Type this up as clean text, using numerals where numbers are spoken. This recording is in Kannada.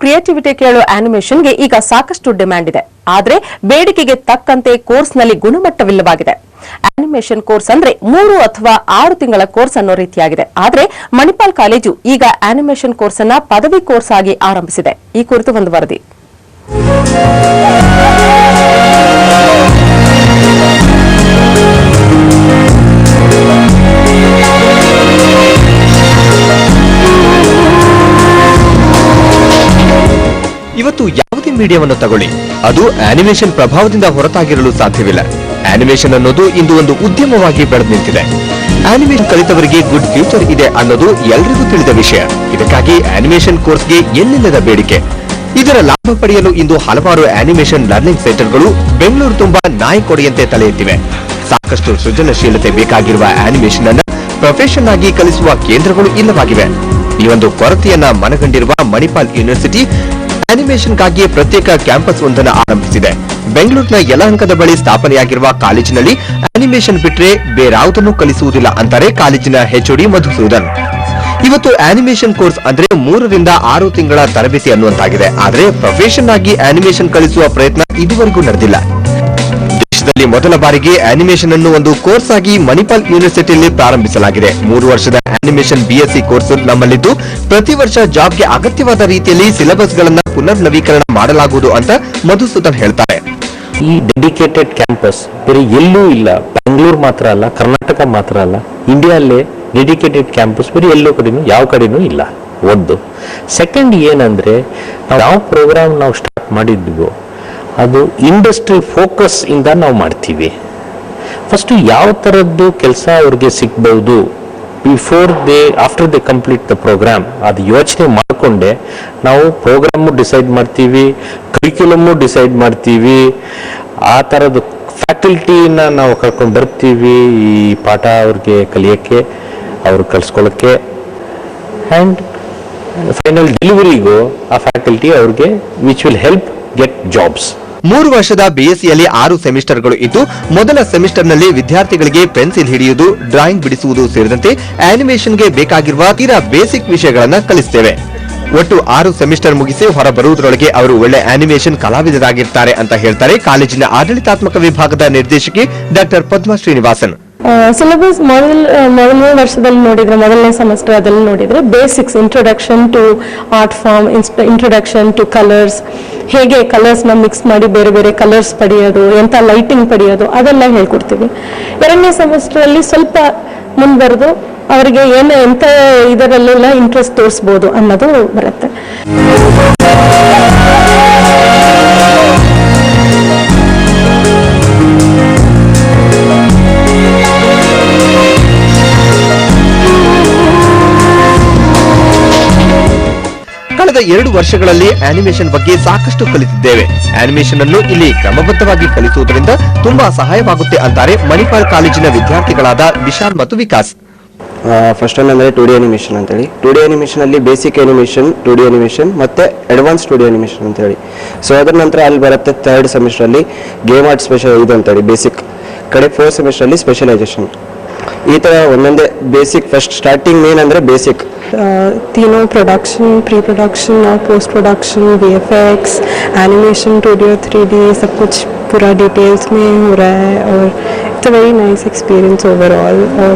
ಕ್ರಿಯೇಟಿವಿಟಿ ಕೇಳೋ ಆನಿಮೇಷನ್ಗೆ ಈಗ ಸಾಕಷ್ಟು ಡಿಮ್ಯಾಂಡ್ ಇದೆ. ಆದರೆ ಬೇಡಿಕೆಗೆ ತಕ್ಕಂತೆ ಕೋರ್ಸ್ನಲ್ಲಿ ಗುಣಮಟ್ಟವಿಲ್ಲವಾಗಿದೆ. ಆನಿಮೇಷನ್ ಕೋರ್ಸ್ ಅಂದ್ರೆ 3 ಅಥವಾ 6 ತಿಂಗಳ ಕೋರ್ಸ್ ಅನ್ನೋ ರೀತಿಯಾಗಿದೆ. ಆದರೆ ಮಣಿಪಾಲ್ ಕಾಲೇಜು ಈಗ ಆನಿಮೇಷನ್ ಕೋರ್ಸ್ ಅನ್ನ ಪದವಿ ಕೋರ್ಸ್ ಆಗಿ ಆರಂಭಿಸಿದೆ. ಈ ಕುರಿತು ಒಂದು ವರದಿ. ಇವತ್ತು ಯಾವುದೇ ಮೀಡಿಯಾವನ್ನು ತಗೊಳ್ಳಿ, ಅದು ಆನಿಮೇಷನ್ ಪ್ರಭಾವದಿಂದ ಹೊರತಾಗಿರಲು ಸಾಧ್ಯವಿಲ್ಲ. ಆನಿಮೇಷನ್ ಅನ್ನೋದು ಇಂದು ಒಂದು ಉದ್ಯಮವಾಗಿ ಬೆಳೆದು ನಿಂತಿದೆ. ಆನಿಮೇಷನ್ ಕಲಿತವರಿಗೆ ಗುಡ್ ಫ್ಯೂಚರ್ ಇದೆ ಅನ್ನೋದು ಎಲ್ರಿಗೂ ತಿಳಿದ ವಿಷಯ. ಇದಕ್ಕಾಗಿ ಆನಿಮೇಷನ್ ಕೋರ್ಸ್ಗೆ ಎಲ್ಲಿಲ್ಲದ ಬೇಡಿಕೆ. ಇದರ ಲಾಭ ಪಡೆಯಲು ಇಂದು ಹಲವಾರು ಆನಿಮೇಷನ್ ಲರ್ನಿಂಗ್ ಸೆಂಟರ್ಗಳು ಬೆಂಗಳೂರು ತುಂಬಾ ನಾಯಿ ಕೊಡೆಯಂತೆ ತಲೆ ಎತ್ತಿವೆ. ಸಾಕಷ್ಟು ಸೃಜನಶೀಲತೆ ಬೇಕಾಗಿರುವ ಆನಿಮೇಷನ್ ಅನ್ನ ಪ್ರೊಫೆಷನ್ ಆಗಿ ಕಲಿಸುವ ಕೇಂದ್ರಗಳು ಇಲ್ಲವಾಗಿವೆ. ಈ ಒಂದು ಕೊರತೆಯನ್ನ ಮನಗಂಡಿರುವ ಮಣಿಪಾಲ್ ಯೂನಿವರ್ಸಿಟಿ ಆನಿಮೇಷನ್ಗಾಗಿ ಪ್ರತ್ಯೇಕ ಕ್ಯಾಂಪಸ್ ಒಂದನ್ನು ಆರಂಭಿಸಿದೆ. ಬೆಂಗಳೂರಿನ ಯಲಹಂಕದ ಬಳಿ ಸ್ಥಾಪನೆಯಾಗಿರುವ ಕಾಲೇಜಿನಲ್ಲಿ ಆನಿಮೇಷನ್ ಬಿಟ್ರೆ ಬೇರಾವುದನ್ನು ಕಲಿಸುವುದಿಲ್ಲ ಅಂತಾರೆ ಕಾಲೇಜಿನ HOD ಮಧುಸೂದನ್. ಇವತ್ತು ಆನಿಮೇಷನ್ ಕೋರ್ಸ್ ಅಂದ್ರೆ 3 ರಿಂದ 6 ತಿಂಗಳ ತರಬೇತಿ ಅನ್ನುವಂತಾಗಿದೆ. ಆದರೆ ಪ್ರೊಫೆಷನ್ ಆಗಿ ಆನಿಮೇಷನ್ ಕಲಿಸುವ ಪ್ರಯತ್ನ ಇದುವರೆಗೂ ನಡೆದಿಲ್ಲ. ದೇಶದಲ್ಲಿ ಮೊದಲ ಬಾರಿಗೆ ಆನಿಮೇಷನ್ ಅನ್ನು ಒಂದು ಕೋರ್ಸ್ ಆಗಿ ಮಣಿಪಾಲ್ ಯೂನಿವರ್ಸಿಟಿಯಲ್ಲಿ ಪ್ರಾರಂಭಿಸಲಾಗಿದೆ. 3 ವರ್ಷದ ಆನಿಮೇಷನ್ BSc ಕೋರ್ಸ್ ನಮ್ಮಲ್ಲಿದ್ದು ಪ್ರತಿ ವರ್ಷ ಜಾಬ್ಗೆ ಅಗತ್ಯವಾದ ರೀತಿಯಲ್ಲಿ ಸಿಲೆಬಸ್ ಗಳನ್ನ ಪುನರ್ ನವೀಕರಣ ಮಾಡಲಾಗುವುದು ಅಂತ ಮಧುಸೂದನ್ ಹೇಳ್ತಾರೆ. ಈ ಡೆಡಿಕೇಟೆಡ್ ಕ್ಯಾಂಪಸ್ ಬೇರೆ ಎಲ್ಲೂ ಇಲ್ಲ. ಬೆಂಗಳೂರು ಮಾತ್ರ ಅಲ್ಲ, ಕರ್ನಾಟಕ ಮಾತ್ರ ಅಲ್ಲ, ಇಂಡಿಯಾಲ್ಲೇ ಡೆಡಿಕೇಟೆಡ್ ಕ್ಯಾಂಪಸ್ ಬೇರೆ ಎಲ್ಲೋ ಕಡೆನೂ ಯಾವ ಕಡೆನೂ ಇಲ್ಲ. ಒಂದು. ಸೆಕೆಂಡ್ ಏನಂದ್ರೆ ಯಾವ ಪ್ರೋಗ್ರಾಮ್ ನಾವು ಸ್ಟಾರ್ಟ್ ಮಾಡಿದ್ವೋ ಅದು ಇಂಡಸ್ಟ್ರಿ ಫೋಕಸ್ ಇಂದ ನಾವು ಮಾಡ್ತೀವಿ. ಫಸ್ಟ್ ಯಾವ ತರದ್ದು ಕೆಲಸ ಅವ್ರಿಗೆ ಸಿಗ್ಬಹುದು after they complete the programme ಅದು ಯೋಚನೆ ಮಾಡಿಕೊಂಡೆ ನಾವು ಪ್ರೋಗ್ರಾಮು ಡಿಸೈಡ್ ಮಾಡ್ತೀವಿ, ಕರಿಕ್ಯುಲಮ್ಮು ಡಿಸೈಡ್ ಮಾಡ್ತೀವಿ. ಆ ಥರದ್ದು ಫ್ಯಾಕಲ್ಟಿನ ನಾವು ಕರ್ಕೊಂಡು ಬರ್ತೀವಿ ಈ ಪಾಠ ಅವ್ರಿಗೆ ಕಲಿಯೋಕ್ಕೆ, ಅವ್ರು ಕಲಿಸ್ಕೊಳ್ಳೋಕ್ಕೆ. ಆ್ಯಂಡ್ ಫೈನಲ್ ಡೆಲಿವರಿಗೂ ಆ ಫ್ಯಾಕಲ್ಟಿ ಅವ್ರಿಗೆ which will help get jobs. 3 ವರ್ಷದ BScಯಲ್ಲಿ 6 ಸೆಮಿಸ್ಟರ್ಗಳು ಇದ್ದು ಮೊದಲ ಸೆಮಿಸ್ಟರ್ನಲ್ಲಿ ವಿದ್ಯಾರ್ಥಿಗಳಿಗೆ ಪೆನ್ಸಿಲ್ ಹಿಡಿಯುವುದು, ಡ್ರಾಯಿಂಗ್ ಬಿಡಿಸುವುದು ಸೇರಿದಂತೆ ಆನಿಮೇಷನ್ಗೆ ಬೇಕಾಗಿರುವ ತೀರಾ ಬೇಸಿಕ್ ವಿಷಯಗಳನ್ನ ಕಲಿಸ್ತೇವೆ. ಒಟ್ಟು 6 ಸೆಮಿಸ್ಟರ್ ಮುಗಿಸಿ ಹೊರಬರುವುದರೊಳಗೆ ಅವರು ಒಳ್ಳೆ ಆನಿಮೇಷನ್ ಕಲಾವಿದರಾಗಿರ್ತಾರೆ ಅಂತ ಹೇಳ್ತಾರೆ ಕಾಲೇಜಿನ ಆಡಳಿತಾತ್ಮಕ ವಿಭಾಗದ ನಿರ್ದೇಶಕಿ ಡಾಕ್ಟರ್ ಪದ್ಮಾ ಶ್ರೀನಿವಾಸನ್. ಸಿಲೆಬಸ್ ಮೊದಲನೇ ವರ್ಷದಲ್ಲಿ ನೋಡಿದ್ರೆ, ಮೊದಲನೇ ಸೆಮಿಸ್ಟರ್ ಅದಲ್ಲಿ ನೋಡಿದ್ರೆ basics, introduction to art form, introduction to colours, ಹೇಗೆ ಕಲರ್ಸ್ನ ಮಿಕ್ಸ್ ಮಾಡಿ ಬೇರೆ ಬೇರೆ ಕಲರ್ಸ್ ಪಡೆಯೋದು, ಎಂಥ ಲೈಟಿಂಗ್ ಪಡೆಯೋದು, ಅದೆಲ್ಲ ಹೇಳ್ಕೊಡ್ತೀವಿ. 2ನೇ ಸೆಮಿಸ್ಟರಲ್ಲಿ ಸ್ವಲ್ಪ ಮುಂದುವರೆದು ಅವರಿಗೆ ಎಂಥ ಇದರಲ್ಲೆಲ್ಲ ಇಂಟ್ರೆಸ್ಟ್ ತೋರಿಸ್ಬೋದು ಅನ್ನೋದು ಬರುತ್ತೆ. ಕಳೆದ 2 ವರ್ಷಗಳಲ್ಲಿ ಆನಿಮೇಷನ್ ಬಗ್ಗೆ ಸಾಕಷ್ಟು ಕಲಿತಿದ್ದೇವೆ. ಆನಿಮೇಷನ್ ಅನ್ನು ಇಲ್ಲಿ ಕ್ರಮಬದ್ಧವಾಗಿ ಕಲಿಸುವುದರಿಂದ ತುಂಬಾ ಸಹಾಯವಾಗುತ್ತೆ ಅಂತಾರೆ ಮಣಿಪಾಲ್ ಕಾಲೇಜಿನ ವಿದ್ಯಾರ್ಥಿಗಳಾದ ವಿಶಾಲ್ ಮತ್ತು ವಿಕಾಸ್. ಫಸ್ಟ್ ಒನ್ ಅಂದರೆ 2D ಅನಿಮೇಷನ್ ಅಂತೇಳಿ. 2D ಅನಿಮೇಷನ್ ಅಲ್ಲಿ ಬೇಸಿಕ್ ಅನಿಮೇಷನ್, 2D ಅನಿಮೇಷನ್ ಮತ್ತೆ ಅಡ್ವಾನ್ಸ್ 2D ಅನಿಮೇಷನ್ ಅಂತ ಹೇಳಿ. ಸೊ ಅದರ ನಂತರ ಅಲ್ಲಿ ಬರುತ್ತೆ 3rd ಸೆಮಿಸ್ಟರ್ ಅಲ್ಲಿ ಗೇಮ್ ಆರ್ಟ್ ಸ್ಪೆಷಲ್ ಇದು ಅಂತೇಳಿ ಬೇಸಿಕ್. ಕಡೆ 4th ಸೆಮಿಸ್ಟರ್ ಅಲ್ಲಿ ಸ್ಪೆಷಲೈಸೇಷನ್. ಈ ತರ ಒಂದೊಂದೇ ಬೇಸಿಕ್. ಫಸ್ಟ್ ಸ್ಟಾರ್ಟಿಂಗ್ ಮೇನ್ ಅಂದ್ರೆ ಬೇಸಿಕ್. तीनों प्रोडक्शन, प्री प्रोडक्शन और post production, VFX, animation, 2D और 3D सब कुछ पूरा डिटेल्स में हो रहा है और it's a very nice experience overall. और